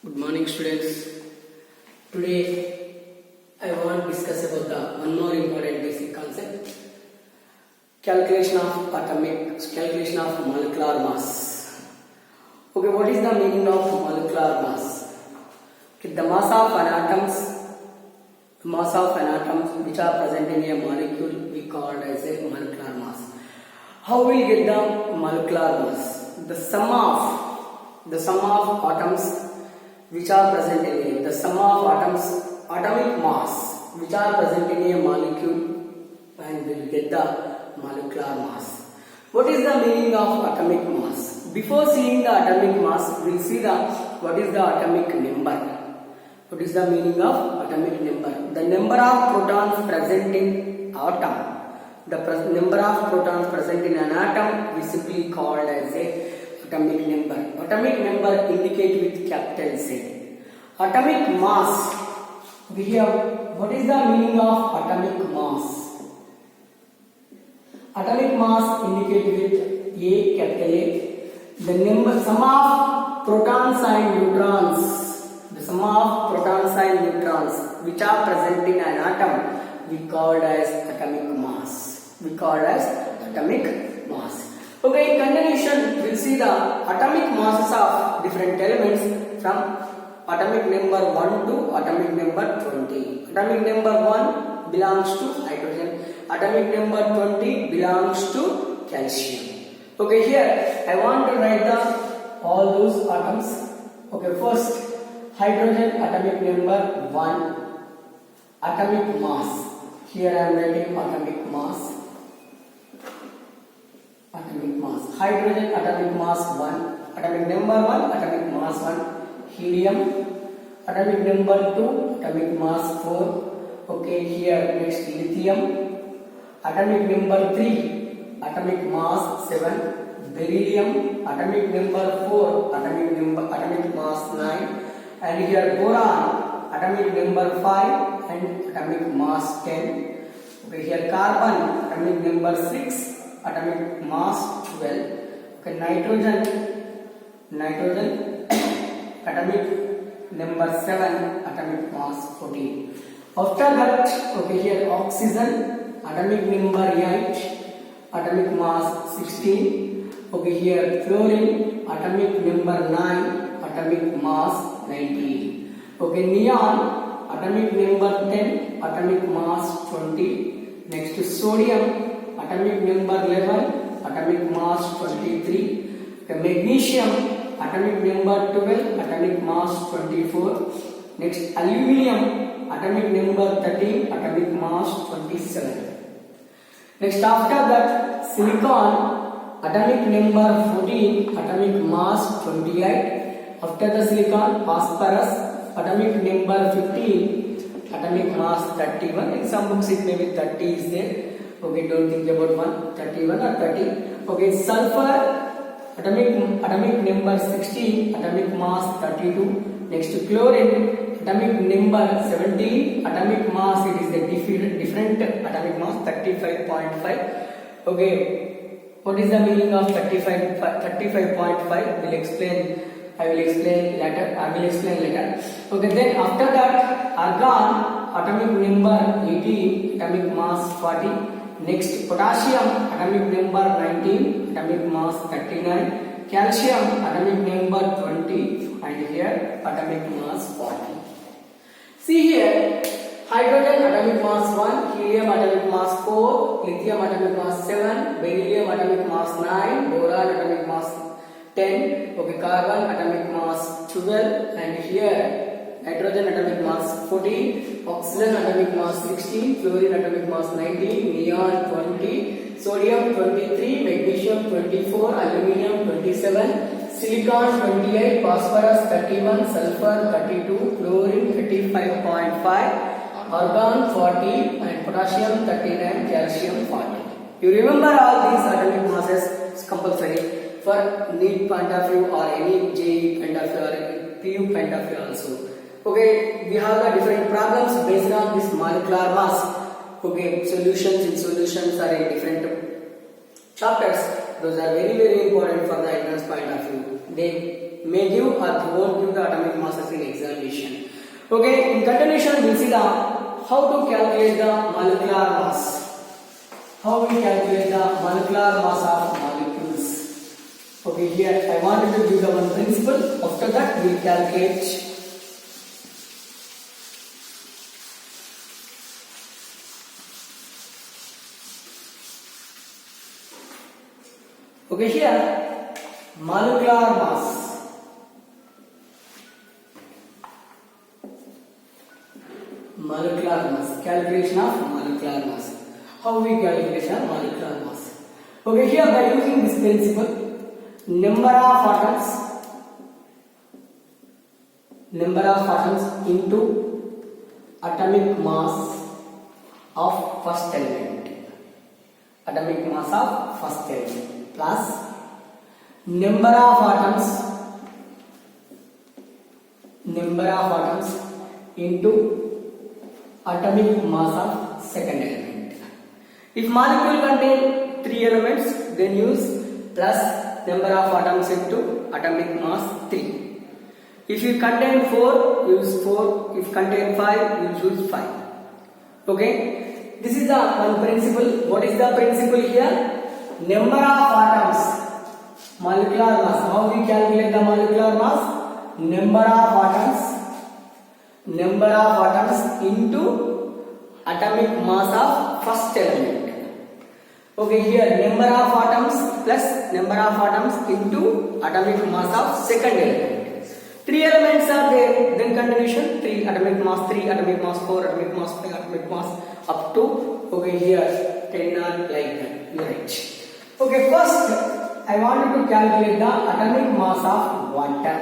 Good morning, students. Today I want to discuss about the one more important basic concept: calculation of molecular mass. Okay, what is the meaning of molecular mass? Okay, the mass of atoms which are present in a molecule we call as a molecular mass. How we get the molecular mass? The sum of atoms which are present in the sum of atomic mass which are present in a molecule, and we will get the molecular mass. What is the meaning of atomic mass? Before seeing the atomic mass, we will see what is the atomic number. What is the meaning of atomic number? The number of protons present in atom. The number of protons present in an atom we simply called as a atomic number. Atomic number indicate with capital Z. Atomic mass. We have what is the meaning of atomic mass? Atomic mass indicate with A, capital A. The sum of protons and neutrons. The sum of protons and neutrons which are present in an atom we called as atomic mass. We called as atomic mass. Okay, in continuation, we'll see the atomic masses of different elements from atomic number 1 to atomic number 20. Atomic number 1 belongs to hydrogen. Atomic number 20 belongs to calcium. Okay, here I want to write all those atoms. Okay, first hydrogen atomic number 1. Atomic mass. Here I am writing atomic mass. Atomic mass. Hydrogen atomic mass 1. Atomic number 1. Atomic mass 1. Helium. Atomic number 2. Atomic mass 4. Okay, here next lithium. Atomic number 3. Atomic mass 7. Beryllium. Atomic number 4. Atomic mass 9. And here boron. Atomic number 5 and atomic mass 10. Okay, here carbon. Atomic number 6. Atomic mass 12. Okay, nitrogen atomic number 7, atomic mass 14. After that, okay, here oxygen atomic number 8, atomic mass 16. Okay, here fluorine atomic number 9, atomic mass 19. Okay, neon atomic number 10, atomic mass 20. Next to sodium atomic number 11, atomic mass 23. Okay, magnesium atomic number 12, atomic mass 24. Next aluminium atomic number 13, atomic mass 27. Next after that silicon atomic number 14, atomic mass 28. After the silicon phosphorus atomic number 15, atomic mass 31. In some books it may be 30 is there. Okay, don't think about 31 or 30. Okay, sulfur atomic number 16, atomic mass 32. Next to chlorine atomic number 17, atomic mass it is the different atomic mass 35.5. Okay, what is the meaning of 35.5? I will explain later. Okay, then after that argon atomic number 18, atomic mass 40. Next potassium atomic number 19, atomic mass 39. Calcium atomic number 20, and here atomic mass 40. See here, hydrogen atomic mass 1, helium atomic mass 4, lithium atomic mass 7, beryllium atomic mass 9, boron atomic mass 10. Okay, carbon atomic mass 12, and here nitrogen atomic mass 14, oxygen atomic mass 16, fluorine atomic mass 19, neon 20, sodium 23, magnesium 24, aluminium 27, silicon 28, phosphorus 31, sulfur 32, fluorine 35.5, argon 40, and potassium 39, calcium 40. You remember all these atomic masses compulsory for NEET point of view or any JEE point of view or PU point of view also. Okay, we have the different problems based on this molecular mass. Okay, solutions are in different chapters. Those are very important for the exams point of view. They may give or they won't give the atomic masses in examination. Okay, in continuation we'll see the how to calculate the molecular mass. How we calculate the molecular mass of molecules. Okay, here I wanted to give the one principle. After that we'll calculate. Okay, here molecular mass. Molecular mass. Calculation of molecular mass. How we calculate the molecular mass? Okay, here by using this principle, number of atoms into atomic mass of first element. Atomic mass of first element plus number of atoms into atomic mass of second element. If molecule contain 3 elements, then use plus number of atoms into atomic mass 3. If you contain 4, use 4. If contain 5, you use 5. Okay, this is the one principle. What is the principle here? Number of atoms, molecular mass. How we calculate the molecular mass? Number of atoms into atomic mass of first element. Okay, here number of atoms plus number of atoms into atomic mass of second element. 3 elements are there, then continuation 3 atomic mass 3, atomic mass 4, atomic mass 5, atomic mass up to, okay, here 10 are like that. You write. Okay, first I wanted to calculate the atomic mass of water.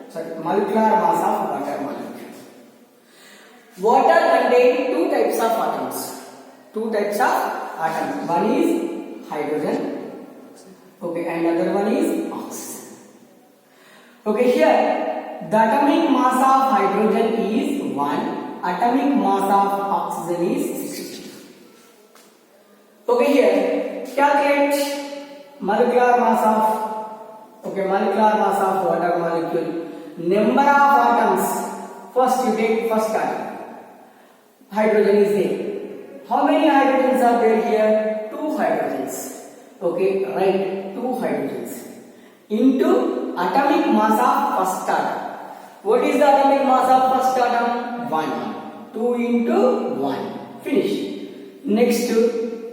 Sorry, molecular mass of water molecule. Water contains 2 types of atoms. 2 types of atoms. One is hydrogen. Okay, and other one is oxygen. Okay, here the atomic mass of hydrogen is 1. Atomic mass of oxygen is 60. Okay, here calculate molecular mass of water molecule. Number of atoms. First you take first atom. Hydrogen is there. How many hydrogens are there here? 2 hydrogens. Okay, write 2 hydrogens into atomic mass of first atom. What is the atomic mass of first atom? 1. 2 into 1. Finish. Next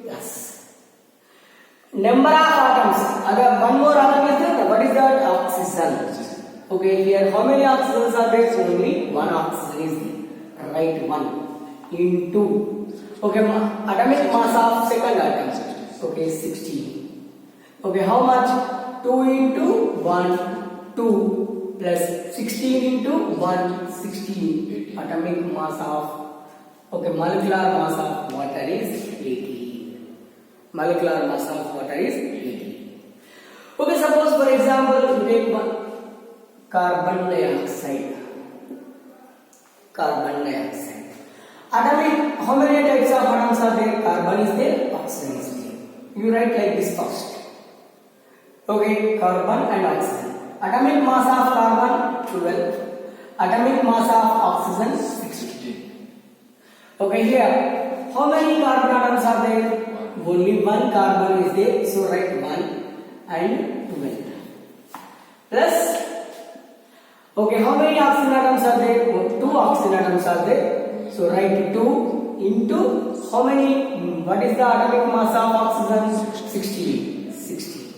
yes. Number of atoms. One more atom is there. What is that? Oxygen. Okay, here how many oxygens are there? Only 1 oxygen is there. Write 1 into. Okay, atomic mass of second atom. Okay, 16. Okay, how much? 2 into 1, 2 plus 16 into 1, 16. Atomic mass of, okay, molecular mass of water is 18. Molecular mass of water is 18. Okay, suppose for example you take one carbon dioxide. Carbon dioxide. Atomic, how many types of atoms are there? Carbon is there, oxygen is there. You write like this first. Okay, carbon and oxygen. Atomic mass of carbon 12. Atomic mass of oxygen 60. Okay, here how many carbon atoms are there? Only 1 carbon is there, so write 1 and 12. Plus, okay, how many oxygen atoms are there? 2 oxygen atoms are there, so write 2 into how many? What is the atomic mass of oxygen? 60. 60.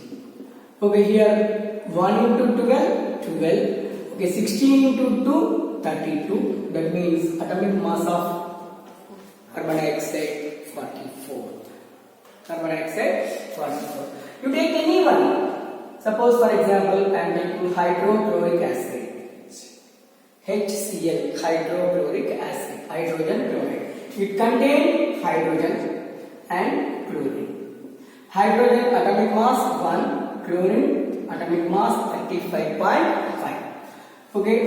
Okay, here 1 into 12, 12. Okay, 16 into 2, 32. That means atomic mass of carbon dioxide 44. Carbon dioxide 44. You take any one. Suppose for example I am taking hydrochloric acid. HCl, hydrochloric acid, hydrogen chloride. It contains hydrogen and chlorine. Hydrogen atomic mass 1, chlorine atomic mass 35.5. Okay,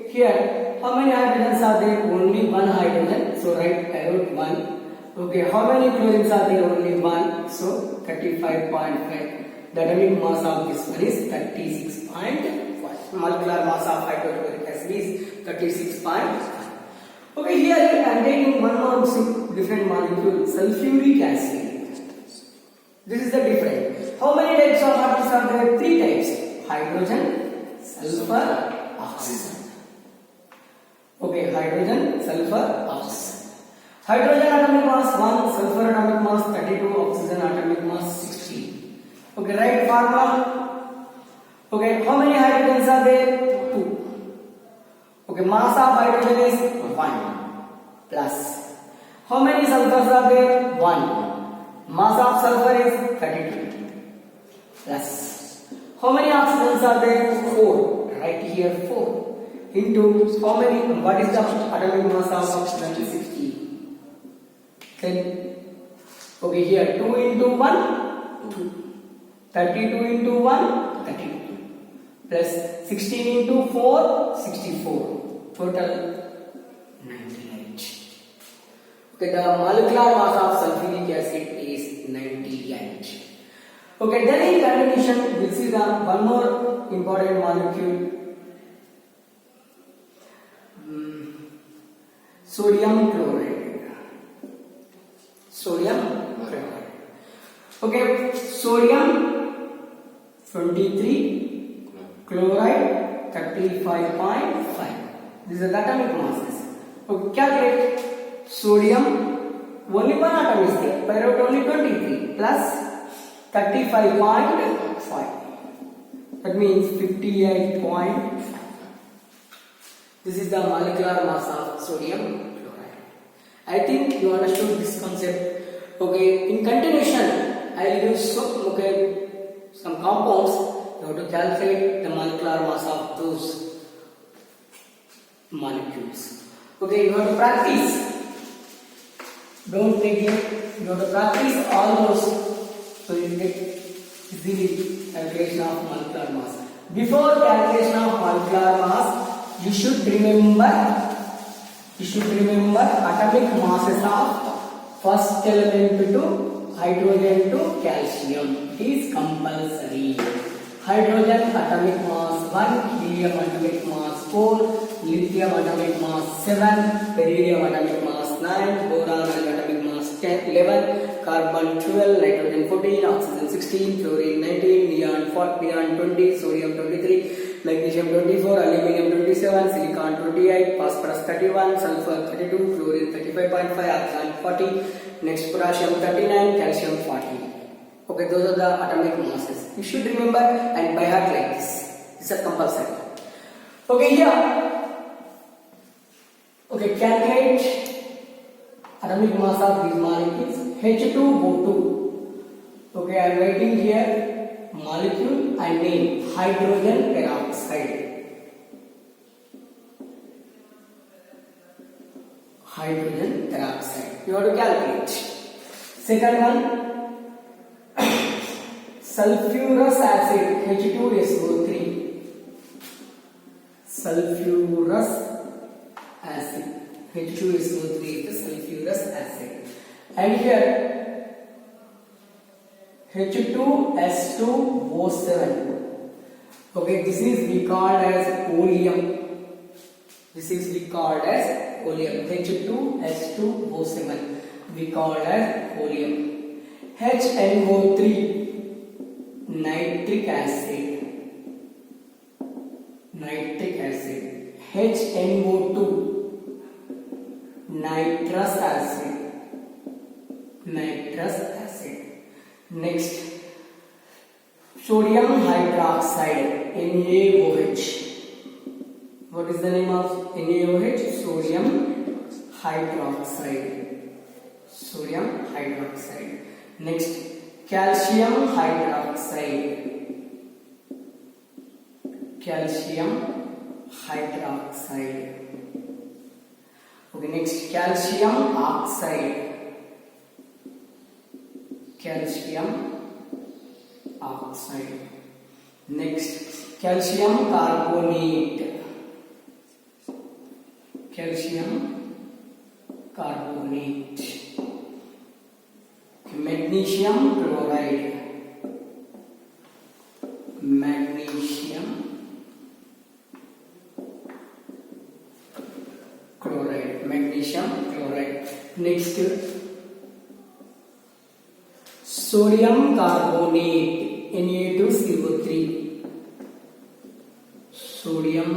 here how many hydrogens are there? Only 1 hydrogen, so write I wrote 1. Okay, how many chlorines are there? Only 1, so 35.5. The atomic mass of this one is 36.5. molecular mass of hydrochloric acid is 36.5. Okay, here I am taking one more different molecule, sulfuric acid. This is the different. How many types of atoms are there? 3 types. Hydrogen, sulfur, oxygen. Okay, hydrogen, sulfur, oxygen. Hydrogen atomic mass 1, sulfur atomic mass 32, oxygen atomic mass 16. Okay, right formula. Okay, how many hydrogens are there? 2. Okay, mass of hydrogen is 1 plus. How many sulfurs are there? 1. Mass of sulfur is 32 plus. How many oxygens are there? 4. Right here 4 into how many? What is the atomic mass of oxygen? 16. Then okay, here 2 into 1 2. 32 into 1 32 plus 16 into 4 64. Total 98. Okay, the molecular mass of sulfuric acid is 98. Okay, then in continuation we see the one more important molecule, sodium chloride. Sodium chloride. Okay, sodium 23, chloride 35.5. These are the atomic masses. Okay, calculate. Sodium, only one atom is there, pyrite only 23 plus 35.5. That means 58.5. This is the molecular mass of sodium chloride. I think you understood this concept. Okay, in continuation, I will use some compounds. You have to calculate the molecular mass of those molecules. Okay, you have to practice. Don't neglect. You have to practice all those so you get easily calculation of molecular mass. Before calculation of molecular mass, you should remember atomic masses of first element to hydrogen to calcium. It is compulsory. Hydrogen atomic mass 1, helium atomic mass 4, lithium atomic mass 7, beryllium atomic mass 9, boron atomic mass 10, 11, carbon 12, nitrogen 14, oxygen 16, fluorine 19, neon 20, sodium 23, magnesium 24, aluminum 27, silicon 28, phosphorus 31, sulfur 32, fluorine 35.5, argon 40, next potassium 39, calcium 40. Okay, those are the atomic masses. You should remember and by heart like this. This is compulsory. Okay, here. Okay, calculate atomic mass of these molecules. H2O2. Okay, I am writing here molecule and name hydrogen peroxide. Hydrogen peroxide. You have to calculate. Second one. Sulfurous acid H2SO3. Sulfurous acid H2SO3 is the sulfurous acid. And here H2S2O7. Okay, this is we called as oleum. This is we called as oleum. H2S2O7 we called as oleum. HNO3 nitric acid. Nitric acid. HNO2 nitrous acid. Nitrous acid. Next, sodium hydroxide NaOH. What is the name of NaOH? Sodium hydroxide. Sodium hydroxide. Next, calcium hydroxide. Calcium hydroxide. Okay, next, calcium oxide. Calcium oxide. Next, calcium carbonate. Calcium carbonate. Magnesium chloride. Magnesium potassium chloride. Next, sodium carbonate Na2CO3. Sodium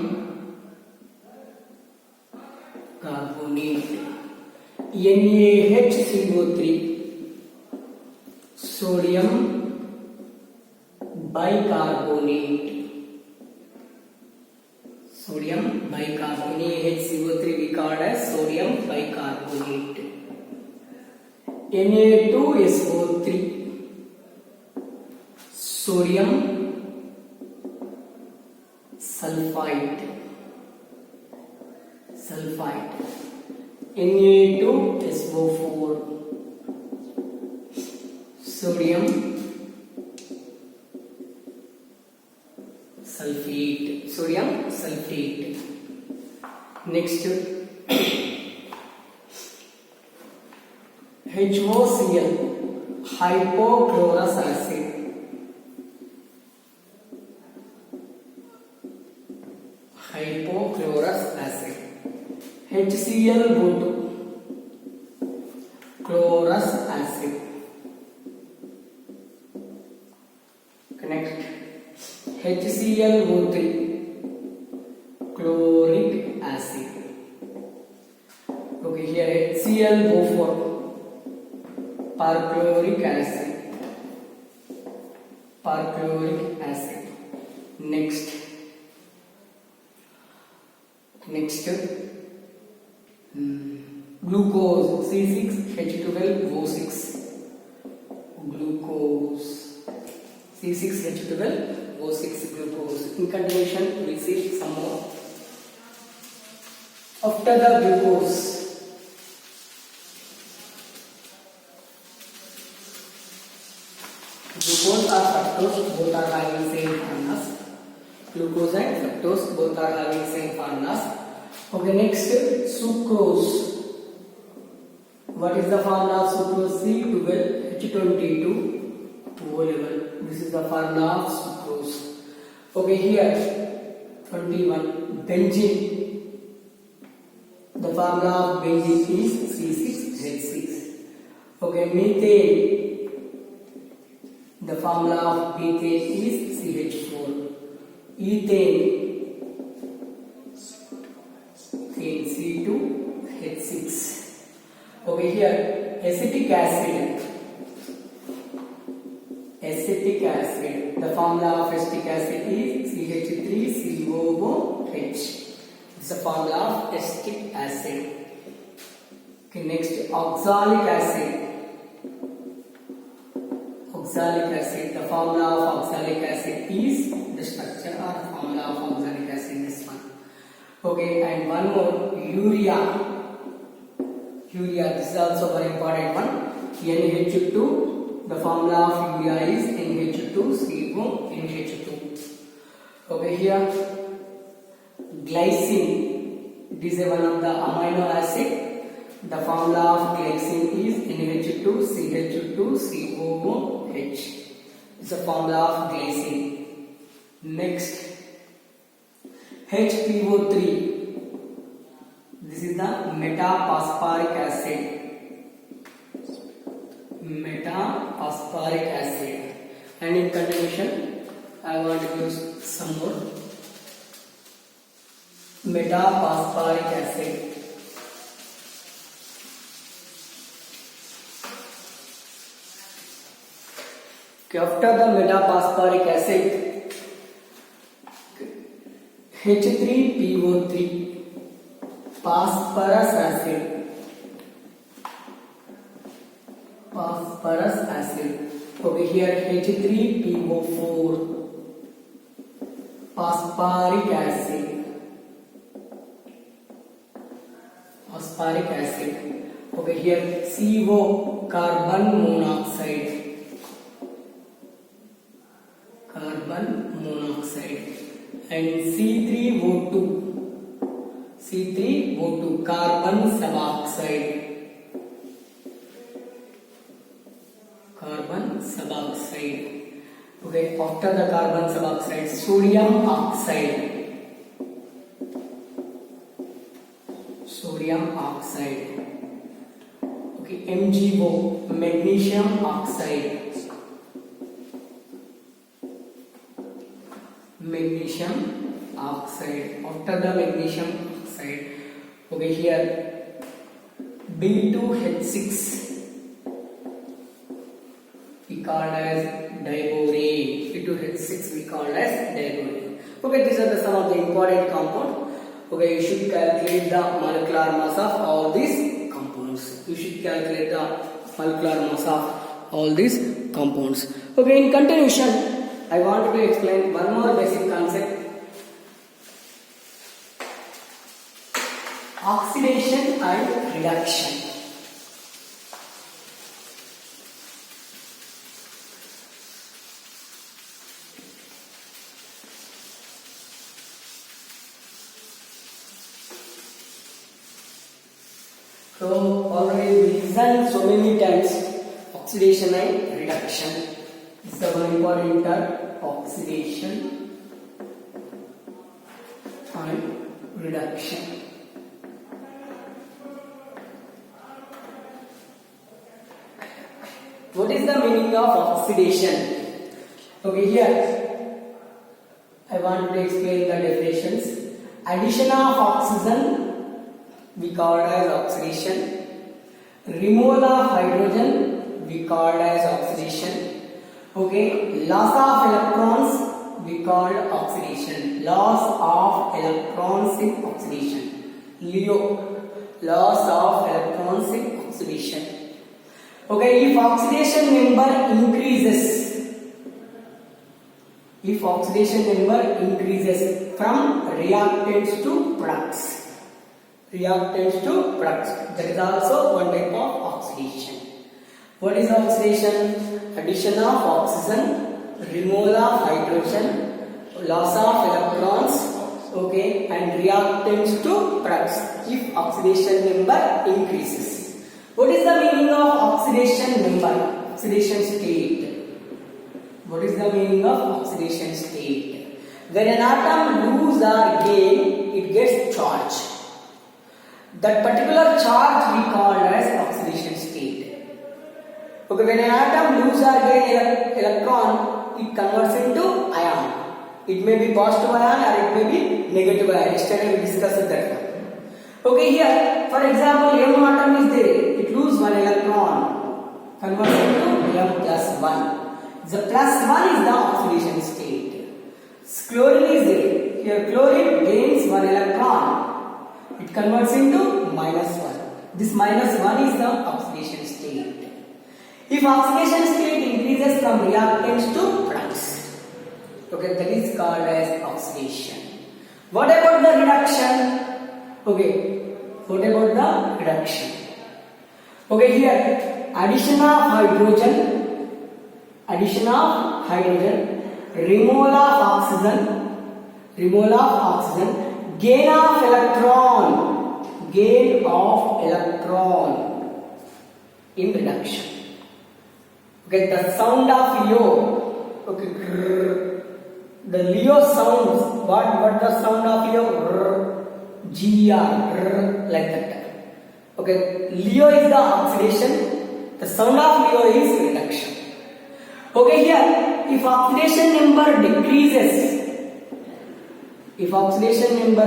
carbonate NaHCO3. Sodium bicarbonate. Sodium bicarbonate. NaHCO3 we called as sodium bicarbonate. Na2SO3. Sodium sulfite. Na2SO4. Sodium sulfate. Next, HOCl, hypochlorous acid. HCl, chlorous acid. Next, HClO3, chloric acid. Okay, here HClO4, perchloric acid. Next, glucose, C6H12O6. C6H12O6 glucose. In continuation, we will see some more. After the glucose, glucose or fructose both are having same formulas. Glucose and fructose both are having same formulas. Okay, next, sucrose. What is the formula of sucrose? C12H22O11. This is the formula of sucrose. Okay, here 21. Benzene. The formula of benzene is C6H6. Okay, methane. The formula of methane is CH4. Ethane, C2H6. Okay, here acetic acid. The formula of acetic acid is CH3COOH. It's the formula of acetic acid. Okay, next, oxalic acid. The formula of oxalic acid is the structure or formula of oxalic acid, this one. Okay, and one more, urea. This is also very important one. NH2. The formula of urea is NH2CONH2. Okay, here glycine. It is one of the amino acid. The formula of glycine is NH2CH2COOH. It's the formula of glycine. Next, HPO3. This is the metaphosphoric acid. And in continuation, I want to use some more. Metaphosphoric acid. Okay, after the metaphosphoric acid, H3PO3, phosphorus acid. Okay, here H3PO4, phosphoric acid. Okay, here CO, carbon monoxide. And C3O2, carbon suboxide. Okay, after the carbon suboxide, sodium oxide. sodium oxide. Okay, MgO, magnesium oxide. Magnesium oxide. After the magnesium oxide, okay, here B2H6 we called as diborane. B2H6 we called as diborane. Okay, these are some of the important compounds. Okay, you should calculate the molecular mass of all these compounds. You should calculate the molecular mass of all these compounds. Okay, in continuation, I want to explain one more basic concept. Oxidation and reduction. So already we listened so many times oxidation and reduction. This is the one important term, oxidation and reduction. What is the meaning of oxidation? Okay, here I want to explain the definitions. Addition of oxygen we called as oxidation. Removal of hydrogen we called as oxidation. Okay, loss of electrons we called oxidation. Loss of electrons in oxidation. LEO, loss of electrons in oxidation. Okay, if oxidation number increases, from reactants to products. That is also one type of oxidation. What is oxidation? Addition of oxygen, removal of hydrogen, loss of electrons, okay, and reactants to products if oxidation number increases. What is the meaning of oxidation number? Oxidation state. What is the meaning of oxidation state? When an atom loses or gains, it gets charged. That particular charge we call as oxidation state. Okay, when an atom loses or gains electron, it converts into ion. It may be positive ion or it may be negative ion. Yesterday we discussed that one. Okay, here, for example, M atom is there. It loses one electron, converts into M plus 1. The plus 1 is the oxidation state. Chlorine is there. Here, chlorine gains one electron. It converts into minus 1. This minus 1 is the oxidation state. If oxidation state increases from reactants to products, okay, that is called as oxidation. What about the reduction? Okay, what about the reduction? Okay, here addition of hydrogen, removal of oxygen, gain of electron in reduction. Okay, the sound of Leo. Okay, the Leo sounds. What the sound of Leo? GR, like that. Okay, Leo is the oxidation. The sound of Leo is reduction. Okay, here if oxidation number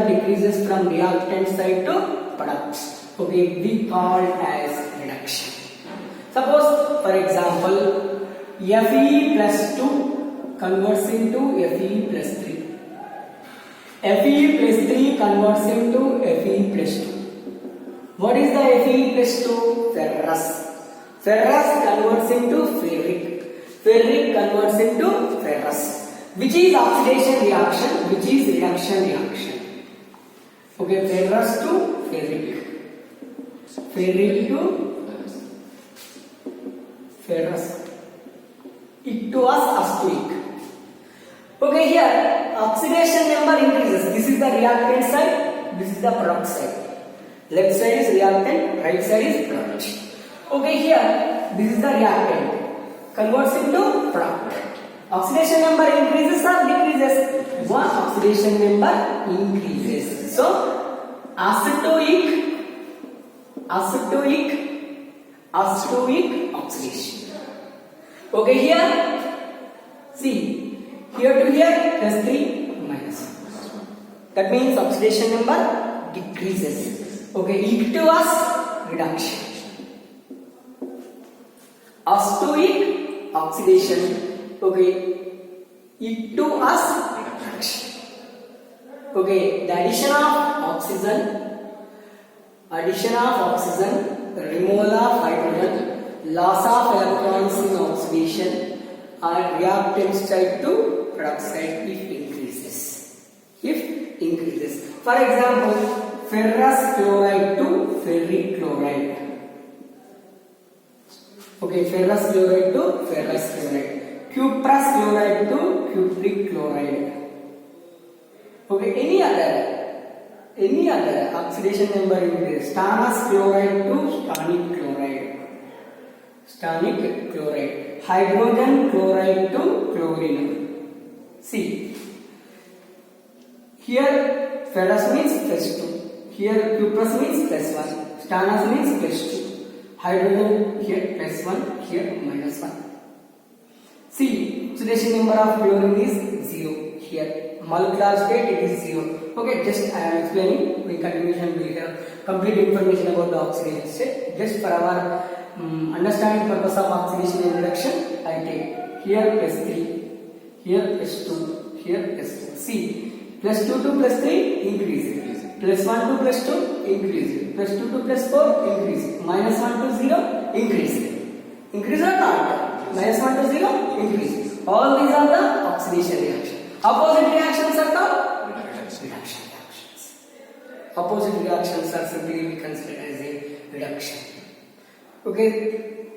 decreases from reactant side to products, okay, we call as reduction. Suppose, for example, Fe plus 2 converts into Fe plus 3. Fe plus 3 converts into Fe plus 2. What is the Fe plus 2? Ferrous. Ferrous converts into ferric. Ferric converts into ferrous. Which is oxidation reaction? Which is reduction reaction? Okay, ferrous to ferric. Ferric to ferrous. Us to ic. Okay, here oxidation number increases. This is the reactant side, this is the product side. Left side is reactant, right side is product. Okay, here this is the reactant, converts into product. Oxidation number increases or decreases? One oxidation number increases. So acetoic acetoic oxidation. Okay, here see, here to here plus 3 minus 1. That means oxidation number decreases. Okay, equals reduction. Acetoic oxidation. Okay, equals reduction. Okay, the addition of oxygen, removal of hydrogen, loss of electrons in oxidation, and reactants type to peroxide if increases. For example, ferrous chloride to ferric chloride. Okay, ferrous chloride to ferrous chloride. Cuprous chloride to cupric chloride. Okay, any other oxidation number increase. Stannous chloride to stannic chloride. Hydrogen chloride to chlorine. See, here ferrous means plus 2. Here cuprous means plus 1. Stannous means plus 2. Hydrogen here plus 1. Here minus 1. See, oxidation number of chlorine is 0. Here molecular state it is 0. Okay, just I am explaining. In continuation we will have complete information about the oxidation state. Just for our understanding purpose of oxidation and reduction, I take here plus 3, here plus 2, here plus 2. See, plus 2 to plus 3 increase, plus 1 to plus 2 increase, plus 2 to plus 4 increase, minus 1 to 0 increase. Increase or not? Minus 1 to 0 increase. All these are the oxidation reactions. Opposite reactions are called reduction reactions. Opposite reactions are simply considered as a reduction. Okay,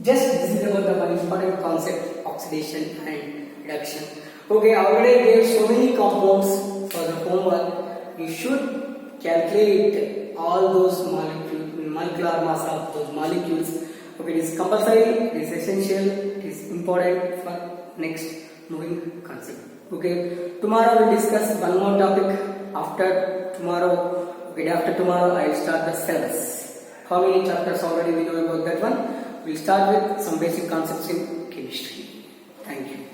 just this is about the one important concept, oxidation and reduction. Okay, I already gave so many compounds for the homework. You should calculate all those molecular mass of those molecules. Okay, it is compulsory, it is essential, it is important for next moving concept. Okay, tomorrow we will discuss one more topic. After tomorrow I will start the cells. How many chapters already we know about that one? We will start with some basic concepts in chemistry. Thank you.